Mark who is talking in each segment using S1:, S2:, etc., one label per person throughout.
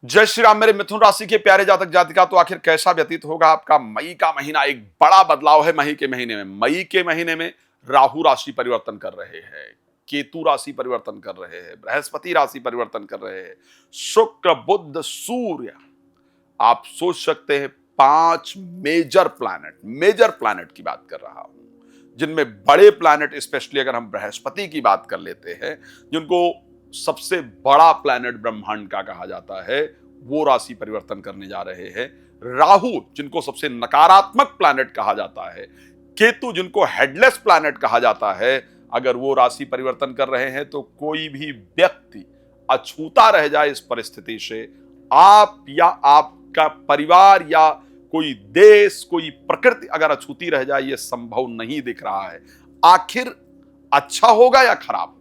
S1: जय श्री राम। मेरे मिथुन राशि के प्यारे जातक जातिका, तो आखिर कैसा व्यतीत होगा आपका मई का महीना। एक बड़ा बदलाव है मई के महीने में। मई के महीने में राहु राशि परिवर्तन कर रहे हैं, केतु राशि परिवर्तन कर रहे हैं, बृहस्पति राशि परिवर्तन कर रहे हैं, शुक्र बुध सूर्य। आप सोच सकते हैं 5 मेजर प्लैनेट की बात कर रहा हूं, जिनमें बड़े प्लैनेट, स्पेशली अगर हम बृहस्पति की बात कर लेते हैं, जिनको सबसे बड़ा प्लैनेट ब्रह्मांड का कहा जाता है, वो राशि परिवर्तन करने जा रहे हैं। राहु, जिनको सबसे नकारात्मक प्लैनेट कहा जाता है, केतु, जिनको हेडलेस प्लैनेट कहा जाता है, अगर वो राशि परिवर्तन कर रहे हैं तो कोई भी व्यक्ति अछूता रह जाए इस परिस्थिति से। आप या आपका परिवार या कोई देश, कोई प्रकृति अगर अछूती रह जाए, यह संभव नहीं दिख रहा है। आखिर अच्छा होगा या खराब?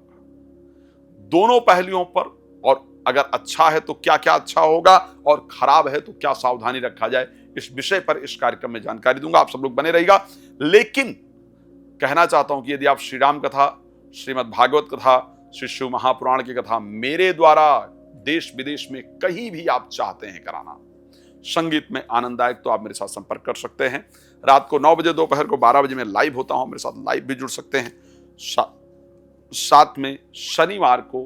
S1: दोनों पहलुओं पर, और अगर अच्छा है तो क्या क्या अच्छा होगा और खराब है तो क्या सावधानी रखा जाए, इस विषय पर इस कार्यक्रम में जानकारी दूंगा। आप सब लोग बने रहिएगा। लेकिन कहना चाहता हूं कि यदि आप श्री राम कथा, श्रीमद् भागवत कथा, श्री शिव महापुराण की कथा मेरे द्वारा देश विदेश में कहीं भी आप चाहते हैं कराना, संगीत में आनंददायक, तो आप मेरे साथ संपर्क कर सकते हैं। रात को 9 बजे, दोपहर को 12 बजे मैं लाइव होता हूं, मेरे साथ लाइव भी जुड़ सकते हैं। साथ में शनिवार को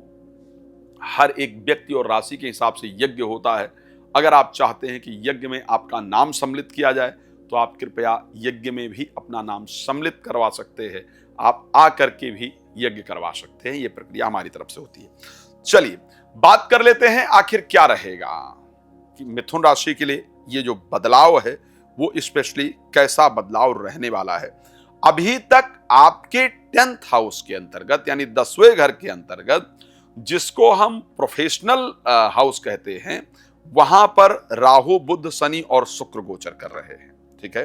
S1: हर एक व्यक्ति और राशि के हिसाब से यज्ञ होता है। अगर आप चाहते हैं कि यज्ञ में आपका नाम सम्मिलित किया जाए, तो आप कृपया यज्ञ में भी अपना नाम सम्मिलित करवा सकते हैं। आप आ करके भी यज्ञ करवा सकते हैं, यह प्रक्रिया हमारी तरफ से होती है। चलिए बात कर लेते हैं, आखिर क्या रहेगा कि मिथुन राशि के लिए ये जो बदलाव है वो स्पेशली कैसा बदलाव रहने वाला है। अभी तक आपके 10th हाउस के अंतर्गत, यानी 10वें घर के अंतर्गत, जिसको हम प्रोफेशनल हाउस कहते हैं, वहां पर राहु बुध शनि और शुक्र गोचर कर रहे हैं। ठीक है,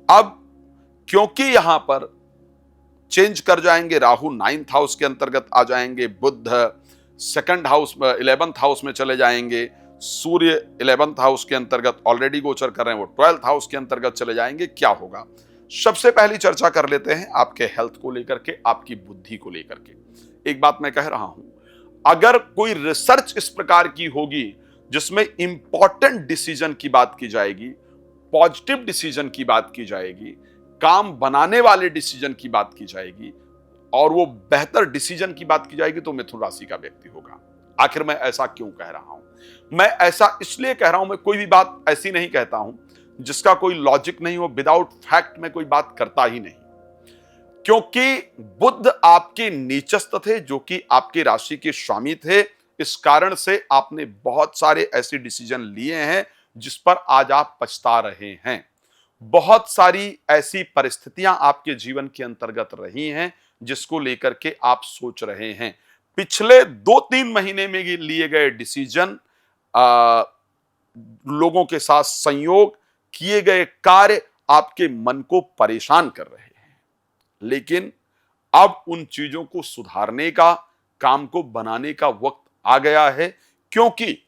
S1: अब क्योंकि यहां पर चेंज कर जाएंगे, राहु 9th हाउस के अंतर्गत आ जाएंगे, बुध 2nd हाउस 11th हाउस में चले जाएंगे, सूर्य 11th हाउस के अंतर्गत ऑलरेडी गोचर कर रहे हैं, वो 12th हाउस के अंतर्गत चले जाएंगे। क्या होगा, सबसे पहली चर्चा कर लेते हैं आपके हेल्थ को लेकर के, आपकी बुद्धि को लेकर के। एक बात मैं कह रहा हूं, अगर कोई रिसर्च इस प्रकार की होगी जिसमें इंपॉर्टेंट डिसीजन की बात की जाएगी, पॉजिटिव डिसीजन की बात की जाएगी, काम बनाने वाले डिसीजन की बात की जाएगी, और वो बेहतर डिसीजन की बात की जाएगी, तो मिथुन राशि का व्यक्ति होगा। आखिर मैं ऐसा क्यों कह रहा हूं? मैं ऐसा इसलिए कह रहा हूं, मैं कोई भी बात ऐसी नहीं कहता हूं जिसका कोई लॉजिक नहीं हो, विदाउट फैक्ट में कोई बात करता ही नहीं। क्योंकि बुध आपके नीचस्थ थे, जो कि आपके राशि के स्वामी थे। इस कारण से आपने बहुत सारे ऐसे डिसीजन लिए हैं जिस पर आज आप पछता रहे हैं। बहुत सारी ऐसी परिस्थितियां आपके जीवन के अंतर्गत रही हैं जिसको लेकर के आप सोच रहे हैं। पिछले 2-3 महीने में लिए गए डिसीजन, लोगों के साथ संयोग, किए गए कार्य आपके मन को परेशान कर रहे हैं। लेकिन अब उन चीजों को सुधारने का, काम को बनाने का वक्त आ गया है, क्योंकि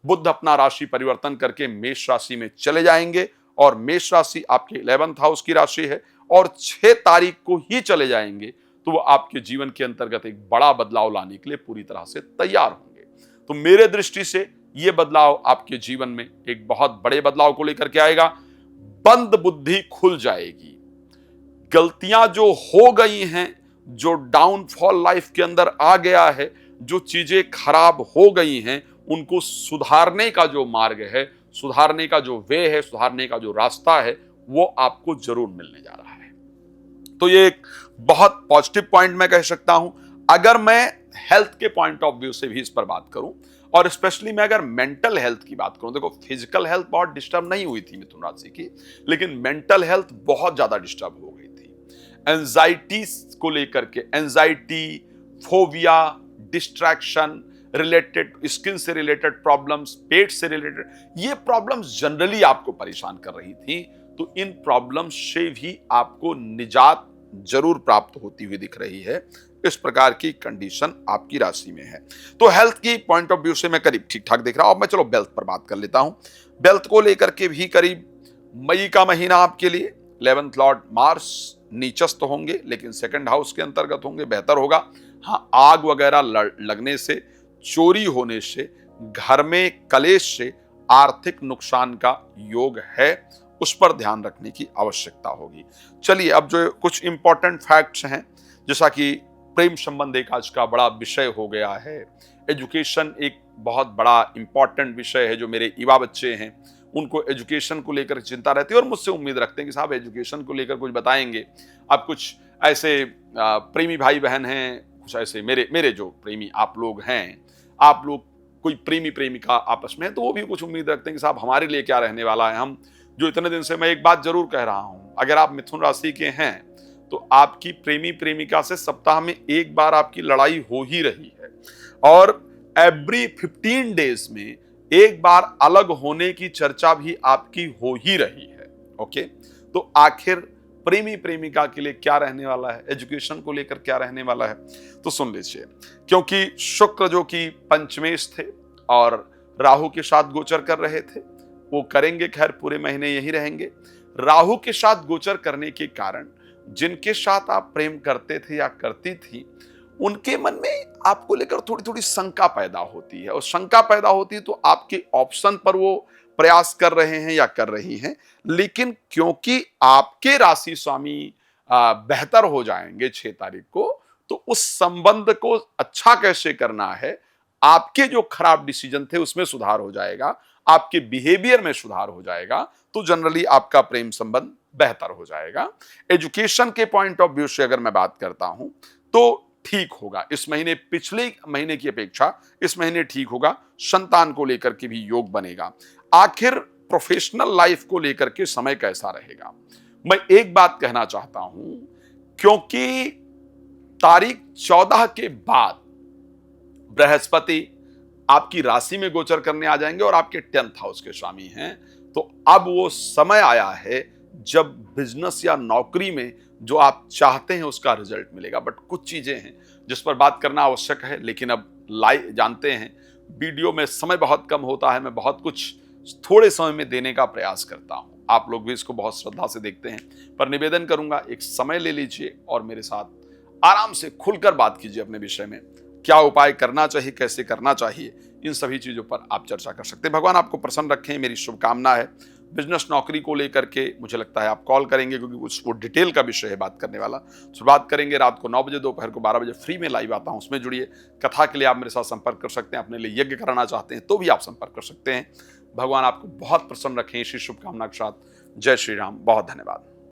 S1: बुध अपना राशि परिवर्तन करके मेष राशि में चले जाएंगे, और मेष राशि आपके 11th हाउस की राशि है, और 6 तारीख को ही चले जाएंगे, तो वो आपके जीवन के अंतर्गत एक बड़ा बदलाव लाने के लिए पूरी तरह से तैयार होंगे। तो मेरे दृष्टि से यह बदलाव आपके जीवन में एक बहुत बड़े बदलाव को लेकर के आएगा। बंद बुद्धि खुल जाएगी। गलतियां जो हो गई हैं, जो डाउनफॉल लाइफ के अंदर आ गया है, जो चीजें खराब हो गई हैं, उनको सुधारने का जो मार्ग है, सुधारने का जो वे है, सुधारने का जो रास्ता है, वो आपको जरूर मिलने जा रहा है। तो ये एक बहुत पॉजिटिव पॉइंट मैं कह सकता हूं। अगर मैं हेल्थ के पॉइंट ऑफ व्यू से भी इस पर बात करूं, और स्पेशली मैं अगर मेंटल हेल्थ की बात करूं, देखो फिजिकल हेल्थ बहुत डिस्टर्ब नहीं हुई थी मिथुन राशि की, लेकिन मेंटल हेल्थ बहुत ज्यादा डिस्टर्ब हो गई थी। एंजाइटी को लेकर के, anxiety, phobia, distraction related, skin से रिलेटेड प्रॉब्लम्स, पेट से रिलेटेड, ये प्रॉब्लम्स जनरली आपको परेशान कर रही थी। तो इन प्रॉब्लम्स से भी आपको निजात जरूर प्राप्त होती हुई दिख रही है। इस प्रकार की कंडीशन आपकी राशि में है। तो हेल्थ की पॉइंट ऑफ व्यू से मैं करीब ठीक ठाक दिख रहा हूं। अब मैं चलो वेल्थ पर बात कर लेता हूं। वेल्थ को लेकर के भी करीब मई का महीना आपके लिए 11th लॉर्ड मार्स नीचस्थ होंगे, लेकिन 2nd हाउस के अंतर्गत होंगे, बेहतर होगा। हाँ, आग वगैरह लगने से, चोरी होने से, घर में कलेश से आर्थिक नुकसान का योग है, उस पर ध्यान रखने की आवश्यकता होगी। चलिए अब जो कुछ इंपॉर्टेंट फैक्ट्स हैं, जैसा कि प्रेम संबंध एक आज का बड़ा विषय हो गया है, एजुकेशन एक बहुत बड़ा इंपॉर्टेंट विषय है। जो मेरे युवा बच्चे हैं उनको एजुकेशन को लेकर चिंता रहती है और मुझसे उम्मीद रखते हैं कि साहब एजुकेशन को लेकर कुछ बताएंगे। अब कुछ ऐसे प्रेमी भाई बहन हैं, कुछ ऐसे मेरे मेरे जो प्रेमी आप लोग हैं, आप लोग कोई प्रेमी प्रेमिका आपस में है, तो वो भी कुछ उम्मीद रखते हैं कि साहब हमारे लिए क्या रहने वाला है। हम जो इतने दिन से, मैं एक बात जरूर कह रहा हूं, अगर आप मिथुन राशि के हैं तो आपकी प्रेमी प्रेमिका से सप्ताह में एक बार आपकी लड़ाई हो ही रही है, और एवरी 15 डेज में एक बार अलग होने की चर्चा भी आपकी हो ही रही है। ओके, तो आखिर प्रेमी प्रेमिका के लिए क्या रहने वाला है, एजुकेशन को लेकर क्या रहने वाला है, तो सुन लीजिए। क्योंकि शुक्र जो कि पंचमेश थे और राहु के साथ गोचर कर रहे थे, वो करेंगे, खैर पूरे महीने यही रहेंगे। राहु के साथ गोचर करने के कारण जिनके साथ आप प्रेम करते थे या करती थी, उनके मन में आपको लेकर थोड़ी थोड़ी शंका पैदा होती है, और शंका पैदा होती है तो आपके ऑप्शन पर वो प्रयास कर रहे हैं या कर रही हैं। लेकिन क्योंकि आपके राशि स्वामी बेहतर हो जाएंगे 6 तारीख को, तो उस संबंध को अच्छा कैसे करना है, आपके जो खराब डिसीजन थे उसमें सुधार हो जाएगा, आपके बिहेवियर में सुधार हो जाएगा, तो जनरली आपका प्रेम संबंध बेहतर हो जाएगा। एजुकेशन के पॉइंट ऑफ व्यू से अगर मैं बात करता हूं तो ठीक होगा इस महीने, पिछले महीने की अपेक्षा इस महीने ठीक होगा। संतान को लेकर के भी योग बनेगा। आखिर प्रोफेशनल लाइफ को लेकर के समय कैसा रहेगा, मैं एक बात कहना चाहता हूं, क्योंकि तारीख 14 के बाद बृहस्पति आपकी राशि में गोचर करने आ जाएंगे और आपके 10th हाउस के स्वामी हैं, तो अब वो समय आया है जब बिजनेस या नौकरी में जो आप चाहते हैं उसका रिजल्ट मिलेगा। बट कुछ चीजें हैं जिस पर बात करना आवश्यक है, लेकिन अब लाइव जानते हैं वीडियो में समय बहुत कम होता है, मैं बहुत कुछ थोड़े समय में देने का प्रयास करता हूं। आप लोग भी इसको बहुत श्रद्धा से देखते हैं, पर निवेदन करूंगा एक समय ले लीजिए और मेरे साथ आराम से खुलकर बात कीजिए अपने विषय में, क्या उपाय करना चाहिए, कैसे करना चाहिए, इन सभी चीजों पर आप चर्चा कर सकते हैं। भगवान आपको प्रसन्न रखें, मेरी शुभकामना है। बिजनेस नौकरी को लेकर के मुझे लगता है आप कॉल करेंगे, क्योंकि वो डिटेल का विषय है बात करने वाला। तो बात करेंगे रात को 9 बजे, दोपहर को 12 बजे फ्री में लाइव आता हूं, उसमें जुड़िए। कथा के लिए आप मेरे साथ संपर्क कर सकते हैं, अपने लिए यज्ञ कराना चाहते हैं तो भी आप संपर्क कर सकते हैं। भगवान आपको बहुत प्रसन्न रखें, इसी शुभकामना के साथ जय श्री राम, बहुत धन्यवाद।